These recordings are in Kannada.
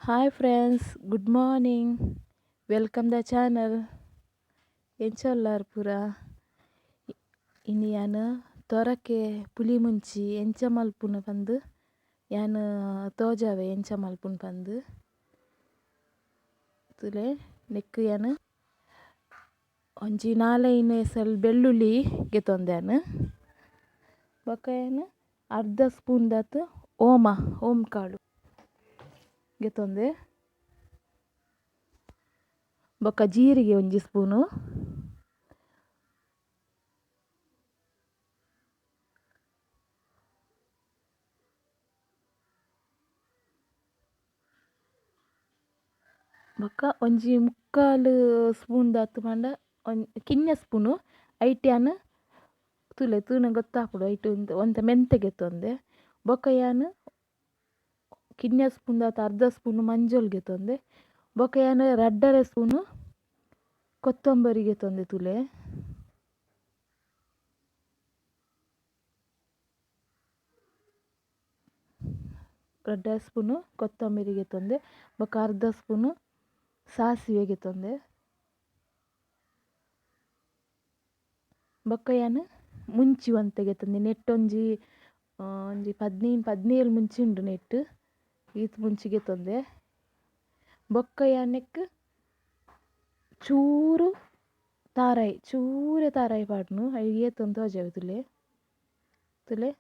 Hi friends, good morning. Welcome the channel. ಎಂಚೊಲ್ಲಾರ್ ಪೂರ ಇನ್ನು ಯಾನು ತೊರಕೆ ಪುಲಿ ಮುಂಚಿ ಎಂಚ ಮಲ್ಪುನ ಪಂದು ಯಾನು ತೋಜಾವೆ ಎಂಚ ಮಲ್ಪುನ ಪಂದು ತುಲೆ ನೆಕ್ಕು ಯಾನು ಒಂಜಿ ನಾಲೆೈನ್ ಎಸಲ್ ಬೆಳ್ಳುಳ್ಳಿ ಗೆತ್ತೊಂದ್ಯಾನು ಬೊಕ ಯಾನು ಅರ್ಧ ಸ್ಪೂನ್ ದಾತು ಓಮ್ ಕಾಳು ಗೆತ್ತೊಂದೆ ಬೊಕ ಜೀರಿಗೆ ಒಂಜಿ ಸ್ಪೂನು ಬೊಕ ಒಂಜಿ ಮುಕ್ಕಾಲು ಸ್ಪೂನ್ ದಾತು ಪಂಡ ಕಿನ್ನ ಸ್ಪೂನು ಐಟ್ಯಾನು ತುಲೆ ತೂನ ಗೊತ್ತಾಪುಡು ಐಟು ಒಂತ ಮೆಂತೆ ಗೆತ್ತೊಂದೆ ಬೊಕ ಯಾನು ಕಿನ್ನ ಸ್ಪೂನ್ ದಾತು ಅರ್ಧ ಸ್ಪೂನು ಮಂಜೋಲ್ ಗೆತ್ತೊಂದೆ ಬೊಕ ಯಾನು ರಡ್ಡರೆ ಸ್ಪೂನು ಕೊತ್ತಂಬರಿ ಗೆತ್ತೊಂದೆ ತುಲೆ ರಡ್ಡರೆ ಸ್ಪೂನು ಕೊತ್ತಂಬರಿ ಗೆತ್ತೊಂದೆ ಬೊಕ ಅರ್ಧ ಸ್ಪೂನು ಸಾಸಿವೆ ಗೆತ್ತೊಂದೆ ಬೊಕ ಯಾನು ಮುಂಚಿ ಒಂತೆ ಗೆತ್ತೊಂದೆ ನೆಟ್ ಒಂಜಿ 15 ಮುಂಚಿ ಉಂಡು ನೆಟ್ ಈತ್ ಮುಂಚಿ ಗೆತ್ತೊಂದೆ ಬೊಕ್ಕ ಯಾನೆಕ್ ಚೂರೆ ತಾರಾಯಿ ಪಾಡ್ನು ಏತೊಂದು ತೋಜಾವೆ ತುಲೆ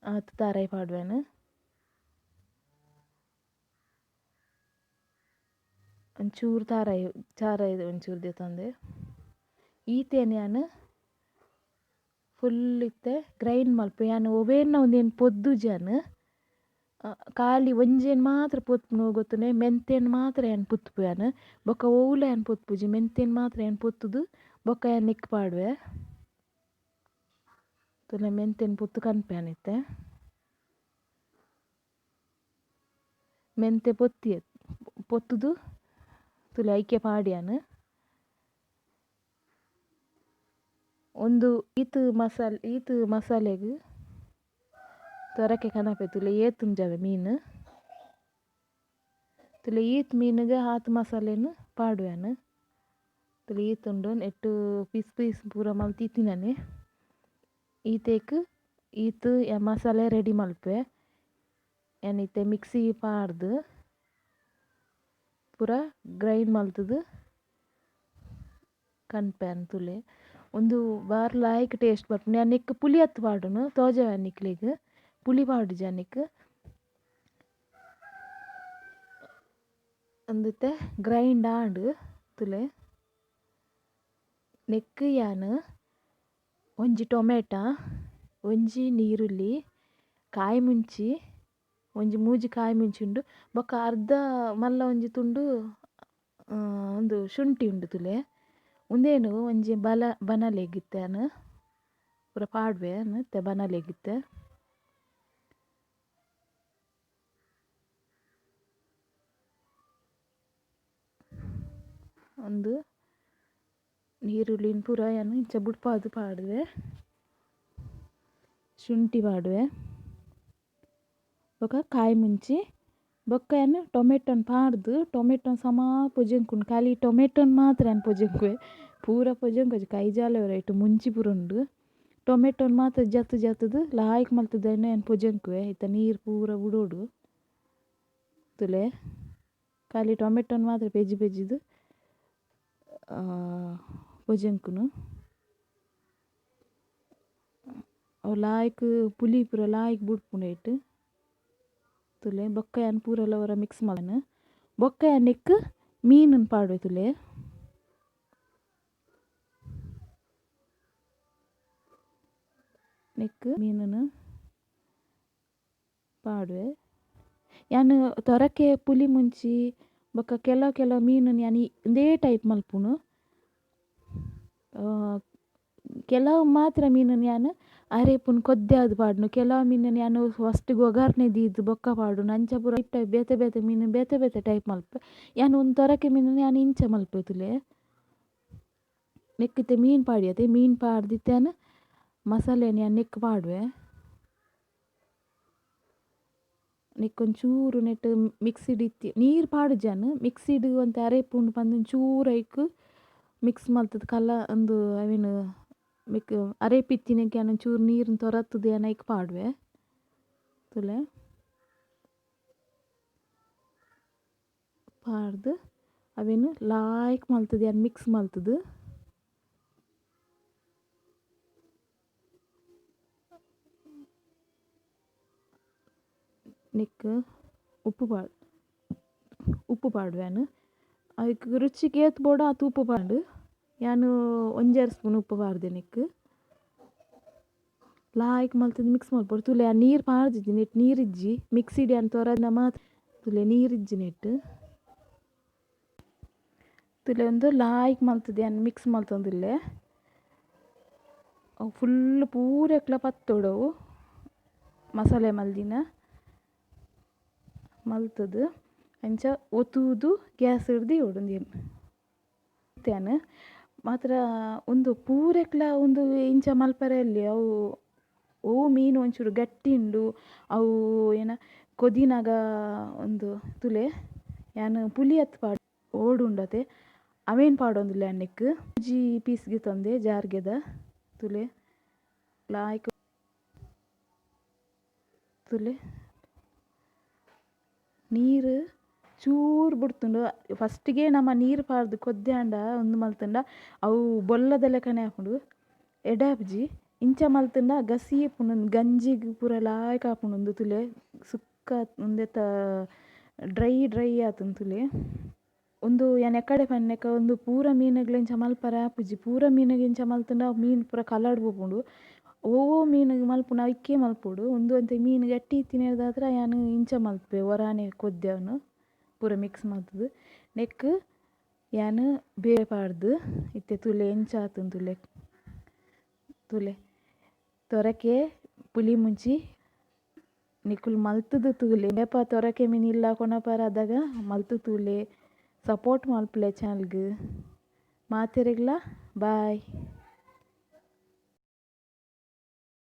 ಆತು ತಾರಾಯಿ ಪಾಡ್ವೇನು ಒಂಚೂರು ತಾರಾಯಿ ಒಂಚೂರು ದೆತ್ತೊಂದೆ ಈತೇನು ಯಾನು ಫುಲ್ ಇತ್ತೆ ಗ್ರೈಂಡ್ ಮಲ್ಪ ಯಾನು ಒವೇನ ಒಂದೇನು ಪೊದ್ದು ಜಾನು ಖಾಲಿ ಒಂಜೇನು ಮಾತ್ರ ಪೊತ್ಪುನು ಗೊತ್ತುನೆ ಮೆಂತೆನ್ ಮಾತ್ರ ಏನು ಪುತ್ಪು ಯಾನು ಬೊಕ ಓವುಲ ಏನು ಪೊತ್ಪುಜಿ ಮೆಂತೆನ್ ಮಾತ್ರ ಏನು ಪೊತ್ತುದು ಬೊಕ ಏನು ನೆಕ್ ಪಾಡ್ವೆ ತುಲೆ ಮೆಂತೆನ್ ಪೊತ್ತು ಕನ್ಪ್ಯಾನಿತ್ತೆ ಮೆಂತೆ ಪೊತ್ತುದು ತುಲೆ ಐಕೆ ಪಾಡ್ಯಾನು ಒಂದು ಈತು ಮಸಾಲೆಗ್ ತೊರಕೆ ಕನಪೆ ತುಲೆ ಏತುಂಜಾವೆ ಮೀನು ತುಲೆ ಈತ್ ಮೀನುಗ ಆತು ಮಸಾಲೆನು ಪಾಡ್ವ್ಯಾನು ತುಲೆ ಈತುಂಡು ನೆಟ್ಟು ಪೀಸ್ ಪೂರ ಮಲ್ತಿತ್ತಿನನೆ ಈತು ಮಸಾಲೆ ರೆಡಿ ಮಲ್ಪೆ ಏನಿತ್ತೆ ಮಿಕ್ಸಿ ಪಾಡ್ದು ಪೂರ ಗ್ರೈಂಡ್ ಮಲ್ತದು ಕನ್ಪ್ಯಾನ್ ತುಲೆ ಒಂದು ಬಾರ್ ಲಾಯ್ಕ್ ಟೇಸ್ಟ್ ಬರ್ಪುಂಡು ನಾನು ನೆಕ್ ಪುಲಿ ಹತ್ತು ಪಾಡುನು ತೋಜಾವೆ ನಿಕ್ಲೆಗ್ ಪುಲಿ ಪಾಡು ಜಾನಿಕ್ ಅಂದಿತ್ತೆ ಗ್ರೈಂಡ್ ಆಂಡ್ ತುಲೆ ನೆಕ್ ಯಾನು ಒಂಜಿ ಟೊಮೆಟೊ ಒಂಜಿ ನೀರುಳ್ಳಿ ಕಾಯಿ ಮುಂಚಿ ಒಂಜಿ ಮೂಜಿ ಕಾಯಿ ಮುಂಚಿ ಉಂಡು ಬೊಕ ಅರ್ಧ ಮಲ್ಲ ಒಂಜಿ ತುಂಡು ಒಂದು ಶುಂಠಿ ಉಂಡು ತುಲೆ ಉಂದೇನು ಒಂಜಿ ಬನಲೆಗಿತ್ತೇನು ಪೂರ ಪಾಡ್ವೆ ಮತ್ತೆ ಬನಲೆಗಿತ್ತೆ ಒಂದು ನೀರುಳ್ಳಿನ ಪೂರ ಏನು ಇಂಚ ಬುಡ್ಪಾದು ಪಾಡ್ವೆ ಶುಂಠಿ ಪಾಡ್ವೆ ಬೊಕ ಕಾಯಿ ಮುಂಚಿ ಬೊಕ್ಕ ಏನು ಟೊಮೆಟೊನ್ ಪಾಡ್ದು ಟೊಮೆಟೊನ್ ಸಮ ಪೊಜೆಂಕುಂಡು ಖಾಲಿ ಟೊಮೆಟೊನ್ ಮಾತ್ರ ಏನು ಪೊಜೆಂಕುವೆ ಪೂರ ಪೊಜೆಂಕೊಜಿ ಕೈ ಜಾಲೆ ರೈಟ್ ಮುಂಚಿ ಪೂರ ಉಂಡು ಟೊಮೆಟೊನ್ ಮಾತ್ರ ಜತ್ತದು ಲಾಯ್ಕ್ ಮಲ್ತದೇನು ಏನು ಪೊಜೆಂಕುವೆ ಇತ್ತ ನೀರು ಪೂರ ಬುಡೋಡು ತುಲೆ ಖಾಲಿ ಟೊಮೆಟೊನ್ ಮಾತ್ರ ಪೆಜ್ಜಿದು ಪೊಜೆಂಕುನು ಅವು ಲಾಯ್ಕ್ ಪುಲಿ ಪೂರ ಲಾಯ್ಕ್ ಬುಡ್ಪುಂಡೈಟ್ ತುಲೆ ಬೊಕ್ಕ ಏನು ಪೂರೆಲ್ಲ ಅವರ ಮಿಕ್ಸ್ ಮಾಡನು ಬೊಕ್ಕ ನೆಕ್ ಮೀನನ್ನು ಪಾಡ್ವೆ ತುಲೆ ನೆಕ್ ಮೀನನ್ನು ಪಾಡ್ವೆ ಯಾನು ತೊರಕೆ ಪುಲಿ ಮುಂಚಿ ಬೊಕ್ಕ ಕೆಲವು ಮೀನನ್ನು ಯಾನು ಒಂದೇ ಟೈಪ್ ಮಲ್ಪುನು ಕೆಲವು ಮಾತ್ರ ಮೀನನ್ನು ಯಾನು ಅರೆಪುನ್ ಕೊದ್ದೆ ಪಾಡ್ನು ಕೆಲವು ಮೀನನ್ನು ಯಾನು ಫಸ್ಟಿಗೆ ಒಗಾರ್ನೆ ದೀದು ಬೊಕ್ಕ ಪಾಡುನು ಅಂಚ ಪೂರ ಟೈಪ್ ಬೇತೆ ಮೀನು ಬೇತೆ ಟೈಪ್ ಮಲ್ಪೆ ಯಾನು ಒಂದು ತೊರಕೆ ಮೀನನ್ನು ಯಾನು ಇಂಚ ಮಲ್ಪೆ ತುಲೆ ನೆಕ್ಕಿತ್ತೆ ಮೀನು ಪಾಡ್ಯತೆ ಮೀನು ಪಾಡ್ದಿತ್ತೇನು ಮಸಾಲೆನ ಯಾನು ನೆಕ್ ಪಾಡ್ವೆ ನಿಕ್ಕೊಂಚೂರು ನೆಟ್ ಮಿಕ್ಸಿಡ್ ಇತ್ತಿ ನೀರು ಪಾಡುಜಾನ್ ಮಿಕ್ಸಿಡ್ ಒಂದು ಅರೆಪುಂಡು ಪಂದು ಚೂರು ಐಕ್ ಮಿಕ್ಸ್ ಮಲ್ತದ ಕಲ್ಲ ಒಂದು ಅವೇನು ಮಿಕ್ ಅರೆಪಿತ್ತಿನಕ್ಕೆ ಚೂರು ನೀರನ್ನ ತೊರತ್ತದೆ ಐಕ್ ಪಾಡುವೆ ತುಲೆ ಪಾಡ್ದು ಅವೇನು ಲಾಯ್ಕ್ ಮಲ್ತದೆ ಏನು ಮಿಕ್ಸ್ ಮಲ್ತದು ನಿಕ್ ಉಪ್ಪು ಪಾಡುವೆನು ಅದಕ್ಕೆ ರುಚಿಗೆ ಏತ್ ಬೋಡ ಆತು ಉಪ್ಪು ಪಾಂಡು ಯಾನು ಒಂಜೆರಡು ಸ್ಪೂನ್ ಉಪ್ಪು ಪಾಡ್ದೆ ನಿಕ್ ಲಾಯ್ಕ್ ಮಲ್ತದು ಮಿಕ್ಸ್ ಮಾಡ್ಬೋದು ತುಲೆ ಆ ನೀರು ಪಾಡ್ದಿದ್ದಿ ನೆಟ್ ನೀರಿಜ್ಜಿ ಮಿಕ್ಸಿಡಿ ಅಂತ ತೊರದ ಮಾತ್ರ ತುಲೆ ನೀರಿಜ್ಜಿ ನೆಟ್ ತುಲೆ ಒಂದು ಲಾಯ್ಕ್ ಮಲ್ತದೆ ಏನು ಮಿಕ್ಸ್ ಮಲ್ತೊಂದಿಲ್ಲೆ ಅವು ಫುಲ್ ಪೂರೆಕ್ಲ ಪತ್ತೋಡವು ಮಸಾಲೆ ಮಲ್ದಿನ ಮಲ್ತದು ಅಂಚ ಒತ್ತುವುದು ಗ್ಯಾಸ್ ಹಿಡ್ದು ಹೊಡೊಂದೇನು ತೇನು ಮಾತ್ರ ಒಂದು ಪೂರೆಕ್ಲ ಒಂದು ಇಂಚ ಮಲ್ಪರೆಯಲ್ಲಿ ಅವು ಮೀನು ಒಂಚೂರು ಗಟ್ಟಿ ಉಂಡು ಅವು ಏನ ಕೊದಿನಾಗ ಒಂದು ತುಲೆ ಯಾನು ಪುಲಿ ಹತ್ತು ಪಾಡು ಓಡುಂಡತೆ ಅವೇನು ಪಾಡೊಂದಿಲ್ಲ ಅನ್ನೆಕ್ ಜಿ ಪೀಸ್ಗೆ ತಂದೆ ಜಾರ್ಗೆದ ತುಲೆ ಲಾಯ್ಕ್ ತುಲೆ ನೀರು ಚೂರು ಬಿಡ್ತುಂಡು ಫಸ್ಟಿಗೆ ನಮ್ಮ ನೀರು ಪಾರ್ದು ಕೊದ್ದ್ಯಾಂಡ ಒಂದು ಮಲ್ತಂಡ ಅವು ಬೊಲ್ಲದ ಲೆಕ್ಕನೆ ಹಾಕೊಂಡು ಎಡಾಪ್ಜಿ ಇಂಚ ಮಲ್ತಂಡ ಗಸಿ ಪುಂಡು ಗಂಜಿಗೆ ಪೂರ ಲಾಯ್ಕ್ ಹಾಕೊಂಡು ತುಲೆ ಸುಕ್ಕ ಒಂದೆತ್ತ ಡ್ರೈ ಆತುಂಡು ತುಲೆ ಒಂದು ಏನು ಎಕ್ಕಡೆ ಪನ್ನೆಕ ಒಂದು ಪೂರ ಮೀನುಗ್ಲೆಂಚ ಮಲ್ಪರ ಆಪುಜಿ ಪೂರ ಮೀನುಗೆಂಚ ಮಲ್ತಂಡ ಮೀನು ಪೂರ ಕಲರ್ಡ್ ಪೋಪುಂಡು ಓವೋ ಮೀನಿಗೆ ಮಲ್ಪುನ ಇಕ್ಕೆ ಮಲ್ಪೊಡು ಒಂದು ಅಂತೆ ಮೀನು ಗಟ್ಟಿ ತಿನ್ನೇದಾದ್ರೆ ಯಾನು ಇಂಚ ಮಲ್ಪೆ ಒರಾನೆ ಕೊದ್ದೆವನು ಪೂರ ಮಿಕ್ಸ್ ಮಲ್ತದು ನೆಕ್ ಯಾನು ಬೇರೆ ಪಾಡ್ದು ಇತ್ತೆ ತುಲೆ ಎಂಚ ಆತುಂಡು ತುಲೆ ತೊರಕೆ ಪುಲಿ ಮುಂಚಿ ನಿಕ್ಕುಲು ಮಲ್ತದು ತೂಲೆ ಬೇಪ ತೊರಕೆ ಮೀನು ಇಲ್ಲ ಕೊನಪಾರ ಆದಾಗ ಮಲ್ತು ತೂಲೆ ಸಪೋರ್ಟ್ ಮಲ್ಪಲೆ ಚಾನಲ್ಗೆ ಮಾತೆರೆಗ್ಲ ಬಾಯ್.